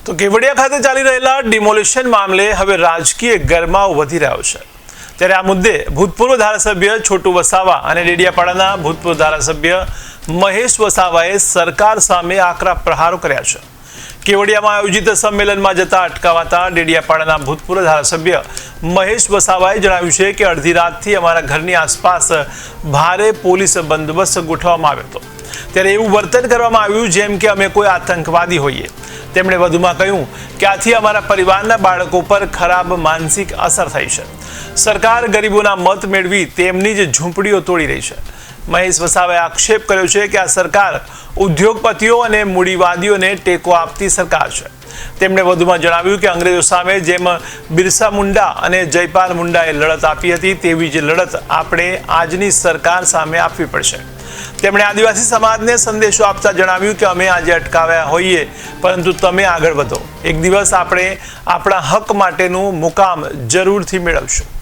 તો કેવડિયા ખાતે ચાલી રહેલા ડિમોલિશન મામલે હવે રાજકીય ગરમાવો વધી રહ્યો છે। ત્યારે આ મુદ્દે ભૂતપૂર્વ ધારાસભ્ય છોટુ વસાવા અને ડેડિયાપાડાના ભૂતપૂર્વ ધારાસભ્ય મહેશ વસાવાએ સરકાર સામે આકરા પ્રહારો કર્યા છે। કેવડિયામાં આયોજિત સંમેલનમાં જતા અટકાવાતા ડેડિયાપાડાના ભૂતપૂર્વ ધારાસભ્ય મહેશ વસાવાએ જણાવ્યું છે કે અડધી રાતથી અમારા ઘરની આસપાસ ભારે પોલીસ બંદોબસ્ત ગોઠવવામાં આવ્યો હતો। ત્યારે એવું વર્તન કરવામાં આવ્યું જેમ કે અમે કોઈ આતંકવાદી હોઈએ। તેમણે વધુમાં કહ્યું કે આથી અમારા પરિવારના બાળકો પર ખરાબ માનસિક અસર થઈ છે। સરકાર ગરીબોના મત મેળવી તેમની જ ઝૂંપડીઓ તોડી રહી છે। મહેશ વસાવાએ આક્ષેપ કર્યો છે કે આ સરકાર ઉદ્યોગપતિઓ અને મૂડીવાદીઓને ટેકો આપતી સરકાર છે। તેમણે વધુમાં જણાવ્યું કે અંગ્રેજો સામે જેમ બિરસા મુંડા અને જયપાલ મુંડાએ લડત આપી હતી તેવી જ લડત આપણે આજની સરકાર સામે આપવી પડશે। તેમણે આદિવાસી સમાજને સંદેશો આપતા જણાવ્યું કે અમે આજે અટકાવ્યા હોઈએ પરંતુ તમે આગળ વધો। એક દિવસ આપણે આપણા હક માટેનું મુકામ જરૂરથી મેળવશું।